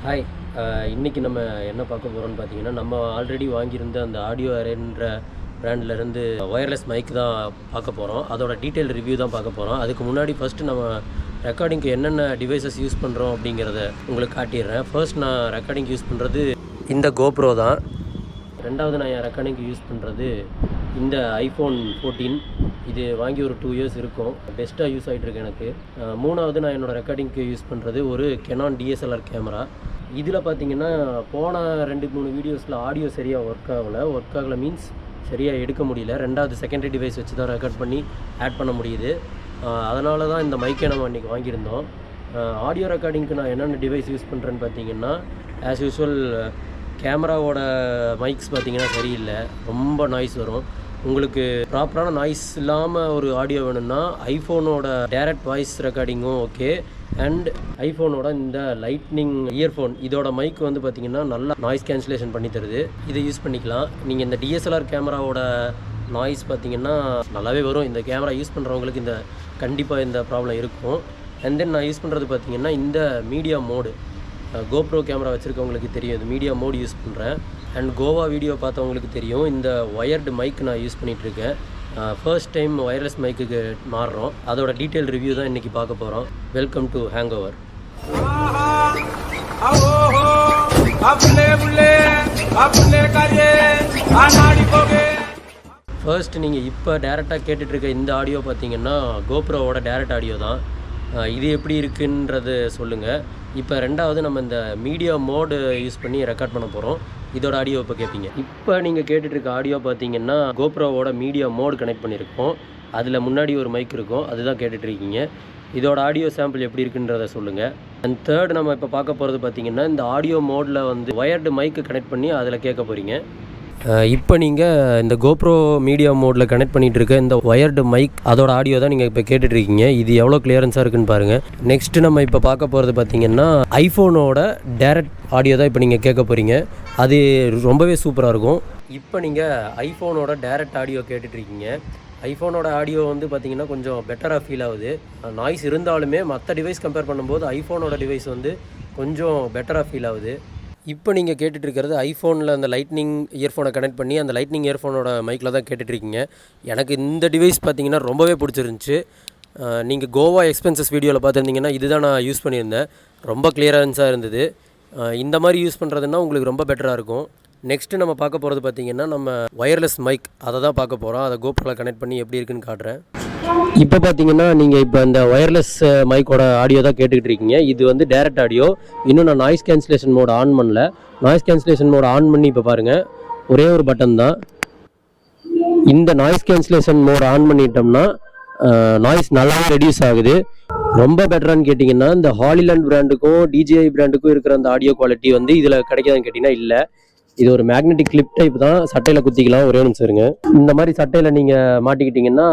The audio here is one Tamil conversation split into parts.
ஹாய். இன்றைக்கி நம்ம என்ன பார்க்க போகிறோம்னு பார்த்தீங்கன்னா, நம்ம ஆல்ரெடி வாங்கியிருந்த அந்த ஆடியோ அரேன்ற பிராண்ட்லேருந்து ஒயர்லெஸ் மைக் தான் பார்க்க போகிறோம். அதோட டீட்டெயில் ரிவ்யூ தான் பார்க்க போகிறோம். அதுக்கு முன்னாடி ஃபஸ்ட்டு நம்ம ரெக்கார்டிங்க்கு என்னென்ன டிவைசஸ் யூஸ் பண்ணுறோம் அப்படிங்கிறத உங்களுக்கு காட்டிடுறேன். ஃபர்ஸ்ட் நான் ரெக்கார்டிங் யூஸ் பண்ணுறது இந்த கோப்ரோ தான். ரெண்டாவது நான் என் ரெக்கார்டிங்க்கு யூஸ் பண்ணுறது இந்த iPhone 14. இது வாங்கி ஒரு 2 இயர்ஸ் இருக்கும். பெஸ்ட்டாக யூஸ் ஆகிட்டுருக்கு எனக்கு. மூணாவது நான் என்னோடய ரெக்கார்டிங்க்கு யூஸ் பண்ணுறது ஒரு Canon DSLR கேமரா. இதில் பார்த்தீங்கன்னா போன 2-3 வீடியோஸில் ஆடியோ சரியாக ஒர்க் ஆகலை மீன்ஸ் சரியாக எடுக்க முடியல. ரெண்டாவது செகண்டரி டிவைஸ் வச்சு தான் ரெக்கார்ட் பண்ணி ஆட் பண்ண முடியுது. அதனால தான் இந்த மைக்கை நம்ம இன்றைக்கி வாங்கியிருந்தோம். ஆடியோ ரெக்கார்டிங்க்கு நான் என்னென்ன டிவைஸ் யூஸ் பண்ணுறேன்னு பார்த்தீங்கன்னா, ஆஸ் யூஸ்வல் கேமராவோட மைக்ஸ் பார்த்தீங்கன்னா சரியில்லை, ரொம்ப நாய்ஸ் வரும். உங்களுக்கு ப்ராப்பரான நாய்ஸ் இல்லாமல் ஒரு ஆடியோ வேணும்னா ஐஃபோனோட டைரக்ட் வாய்ஸ் ரெக்கார்டிங்கும் ஓகே. அண்ட் ஐஃபோனோட இந்த லைட்னிங் இயர்ஃபோன் இதோட மைக் வந்து பார்த்திங்கன்னா நல்லா நாய்ஸ் கேன்சலேஷன் பண்ணி தருது. இதை யூஸ் பண்ணிக்கலாம். நீங்கள் இந்த DSLR கேமராவோட நாய்ஸ் பார்த்திங்கன்னா நல்லாவே வரும். இந்த கேமரா யூஸ் பண்ணுறவங்களுக்கு கண்டிப்பாக இந்த ப்ராப்ளம் இருக்கும். அண்ட் தென் நான் யூஸ் பண்ணுறது பார்த்திங்கன்னா இந்த மீடியா மோடு. கோப்ரோ கேமரா வச்சுருக்கவங்களுக்கு தெரியும், இது மீடியா மோடு யூஸ் பண்ணுறேன். அண்ட் கோவா வீடியோ பார்த்தவங்களுக்கு தெரியும், இந்த ஒயர்டு மைக் நான் யூஸ் பண்ணிகிட்ருக்கேன். ஃபர்ஸ்ட் டைம் ஒயர்லெஸ் மைக்குக்கு மாறுறோம். அதோட டீட்டெயில் ரிவ்யூ தான் இன்றைக்கி பார்க்க போகிறோம். Welcome to hangover. ஃபர்ஸ்ட் நீங்கள் இப்போ டேரெக்டாக கேட்டுட்ருக்க இந்த ஆடியோ பார்த்தீங்கன்னா கோப்ரோவோட டேரக்ட் ஆடியோ தான். இது எப்படி இருக்குன்றது சொல்லுங்கள். இப்போ ரெண்டாவது நம்ம இந்த மீடியா மோடு யூஸ் பண்ணி ரெக்கார்ட் பண்ண போகிறோம். இதோட ஆடியோ இப்போ கேட்பீங்க. இப்போ நீங்கள் கேட்டுட்ருக்க ஆடியோ பார்த்தீங்கன்னா கோப்ரோவோட மீடியா மோடு கனெக்ட் பண்ணியிருக்கோம். அதில் முன்னாடி ஒரு மைக் இருக்கும், அதுதான் கேட்டுட்ருக்கீங்க. இதோட ஆடியோ சாம்பிள் எப்படி இருக்குன்றதை சொல்லுங்கள். அண்ட் தேர்ட் நம்ம இப்போ பார்க்க போகிறது பார்த்தீங்கன்னா இந்த ஆடியோ மோடில் வந்து ஒயர்டு மைக்கு கனெக்ட் பண்ணி அதில் கேட்க போகிறீங்க. இப்போ நீங்கள் இந்த கோப்ரோ மீடியா மோடில் கனெக்ட் பண்ணிகிட்டு இருக்க இந்த ஒயர்டு மைக் அதோட ஆடியோ தான் நீங்கள் இப்போ கேட்டுட்ருக்கீங்க. இது எவ்வளோ கிளியரன்ஸாக இருக்குன்னு பாருங்கள். நெக்ஸ்ட்டு நம்ம இப்போ பார்க்க போகிறது பார்த்திங்கன்னா ஐஃபோனோட டைரக்ட் ஆடியோ தான் இப்போ நீங்கள் கேட்க போகிறீங்க. அது ரொம்பவே சூப்பராக இருக்கும். இப்போ நீங்கள் ஐஃபோனோட டைரக்ட் ஆடியோ கேட்டுட்ருக்கீங்க. ஐஃபோனோட ஆடியோ வந்து பார்த்திங்கன்னா கொஞ்சம் பெட்டராக ஃபீல் ஆகுது. நாய்ஸ் இருந்தாலுமே மற்ற டிவைஸ் கம்பேர் பண்ணும்போது ஐஃபோனோட டிவைஸ் வந்து கொஞ்சம் பெட்டராக ஃபீல் ஆகுது. இப்போ நீங்கள் கேட்டுட்ருக்கிறது ஐஃபோனில் அந்த லைட்னிங் இயர்ஃபோனை கனெக்ட் பண்ணி அந்த லைட்னிங் இயர்ஃபோனோட மைக்கில் தான் கேட்டுட்ருக்கீங்க. எனக்கு இந்த டிவைஸ் பார்த்திங்கன்னா ரொம்பவே பிடிச்சிருந்துச்சி. நீங்கள் கோவா எக்ஸ்பென்சஸ் வீடியோவில் பார்த்துருந்தீங்கன்னா இதுதான் நான் யூஸ் பண்ணியிருந்தேன். ரொம்ப கிளியரன்ஸாக இருந்தது. இந்த மாதிரி யூஸ் பண்ணுறதுன்னா உங்களுக்கு ரொம்ப பெட்டராக இருக்கும். நெக்ஸ்ட்டு நம்ம பார்க்க போகிறது பார்த்திங்கன்னா நம்ம ஒயர்லெஸ் மைக் அதை தான் பார்க்க போகிறோம். அதை கோப்ரோவில் கனெக்ட் பண்ணி எப்படி இருக்குன்னு காட்டுறேன். இப்போ பார்த்தீங்கன்னா நீங்கள் இப்போ அந்த ஒயர்லெஸ் மைக்கோட ஆடியோ தான் கேட்டுக்கிட்டு இருக்கீங்க. இது வந்து டைரக்ட் ஆடியோ. இன்னும் நான் நாய்ஸ் கேன்சலேஷன் மோட் ஆன் பண்ணல. நாய்ஸ் கேன்சலேஷன் மோட் ஆன் பண்ணி இப்போ பாருங்கள், ஒரே ஒரு பட்டன் தான். இந்த நாய்ஸ் கேன்சலேஷன் மோட் ஆன் பண்ணிட்டோம்னா நாய்ஸ் நல்லாவே ரெடியூஸ் ஆகுது. ரொம்ப பெட்டரானு கேட்டிங்கன்னா இந்த ஹாலிலேண்ட் பிராண்டுக்கும் DJI பிராண்டுக்கும் இருக்கிற அந்த ஆடியோ குவாலிட்டி வந்து இதில் கிடைக்காதுன்னு கேட்டிங்கன்னா இல்லை. இது ஒரு மேக்னெட்டிக் கிளிப் டைப் தான். சட்டையில் குத்திக்கலாம். ஒரே நிமிஷம் இருங்க. இந்த மாதிரி சட்டையில் நீங்கள் மாட்டிக்கிட்டிங்கன்னா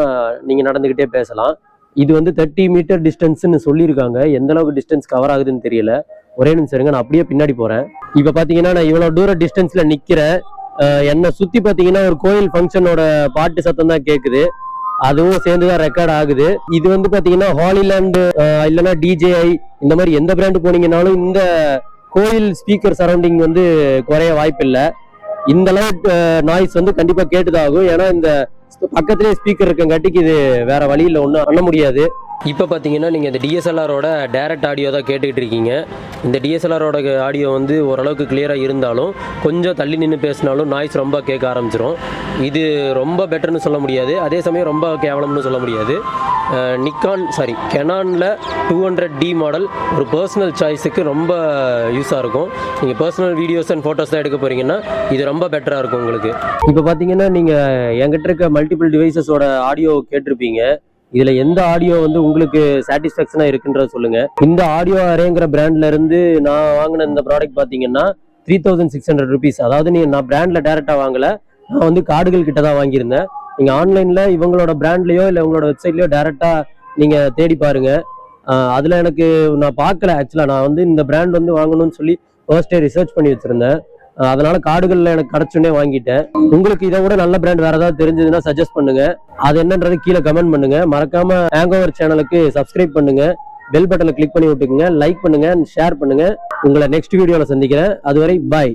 நீங்கள் நடந்துக்கிட்டே பேசலாம். இது வந்து 30 மீட்டர் டிஸ்டன்ஸ்னு சொல்லியிருக்காங்க. எந்த அளவுக்கு டிஸ்டன்ஸ் கவர் ஆகுதுன்னு தெரியல. ஒரே நிமிஷம் இருங்க, நான் அப்படியே பின்னாடி போகிறேன். இப்போ பார்த்தீங்கன்னா நான் இவ்வளோ தூர டிஸ்டன்ஸில் நிற்கிறேன். என்னை சுற்றி பார்த்தீங்கன்னா ஒரு கோயில் ஃபங்க்ஷனோட பாட்டு சத்தம் தான் கேட்குது. அதுவும் சேர்ந்து தான் ரெக்கார்ட் ஆகுது. இது வந்து பார்த்தீங்கன்னா ஹாலிலேண்டு இல்லைன்னா DJI இந்த மாதிரி எந்த பிராண்டு போனீங்கன்னாலும் இந்த கோயில் ஸ்பீக்கர் சரௌண்டிங் வந்து குறைய வாய்ப்பில்லை. இந்த அளவுக்கு நாய்ஸ் வந்து கண்டிப்பாக கேட்டுதாகும். ஏன்னா இந்த பக்கத்துலேயே ஸ்பீக்கர் இருக்கங்காட்டிக்கு இது வேற வழியில் ஒன்றும் பண்ண முடியாது. இப்போ பார்த்தீங்கன்னா நீங்கள் இந்த DSLRோட டைரக்ட் ஆடியோ தான் கேட்டுக்கிட்டு இருக்கீங்க. இந்த DSLRோட ஆடியோ வந்து ஓரளவுக்கு கிளியராக இருந்தாலும் கொஞ்சம் தள்ளி நின்று பேசினாலும் நாய்ஸ் ரொம்ப கேட்க ஆரம்பிச்சிடும். இது ரொம்ப பெட்டர்னு சொல்ல முடியாது, அதே சமயம் ரொம்ப கேவலம்னு சொல்ல முடியாது. கெனானில் 200D மாடல் ஒரு பர்சனல் சாய்ஸுக்கு ரொம்ப யூஸாக இருக்கும். நீங்கள் பர்சனல் வீடியோஸ் அண்ட் ஃபோட்டோஸ் தான் எடுக்க போகிறீங்கன்னா இது ரொம்ப பெட்டராக இருக்கும் உங்களுக்கு. இப்போ பார்த்தீங்கன்னா நீங்கள் என்கிட்ட இருக்க மல்டிபிள் டிவைசஸோட ஆடியோ கேட்டிருப்பீங்க. இதில் எந்த ஆடியோ வந்து உங்களுக்கு சாட்டிஸ்ஃபேக்ஷனாக இருக்குன்றத சொல்லுங்கள். இந்த ஆடியோ அரேங்கிற பிராண்ட்லேருந்து நான் வாங்கின இந்த ப்ராடக்ட் பார்த்தீங்கன்னா 3600 rupees. அதாவது நான் பிராண்டில் டேரெக்டாக வாங்கலை, நான் வந்து கார்டுகள் கிட்ட தான் வாங்கியிருந்தேன். நீங்கள் ஆன்லைனில் இவங்களோட பிராண்ட்லேயோ இல்லை இவங்களோட வெப்சைட்லேயோ டேரெக்டாக நீங்கள் தேடி பாருங்கள். அதில் எனக்கு நான் பார்க்கல. ஆக்சுவலாக நான் வந்து இந்த பிராண்ட் வந்து வாங்கணும்னு சொல்லி ஃபர்ஸ்டே ரிசர்ச் பண்ணி வச்சுருந்தேன். அதனால கார்டுகளில் எனக்கு கிடச்சுன்னே வாங்கிட்டேன். உங்களுக்கு இதை விட நல்ல பிராண்ட் வேறு ஏதாவது தெரிஞ்சதுன்னா சஜஸ்ட் பண்ணுங்கள். அது என்னன்றது கீழே கமெண்ட் பண்ணுங்கள். மறக்காமல் ஹேங்கோவர் சேனலுக்கு சப்ஸ்கிரைப் பண்ணுங்கள். பெல் பட்டனை கிளிக் பண்ணி விட்டுக்குங்க, லைக் பண்ணுங்க, ஷேர் பண்ணுங்க. உங்களை நெக்ஸ்ட் வீடியோவில் சந்திக்கிறேன். அதுவரை பாய்.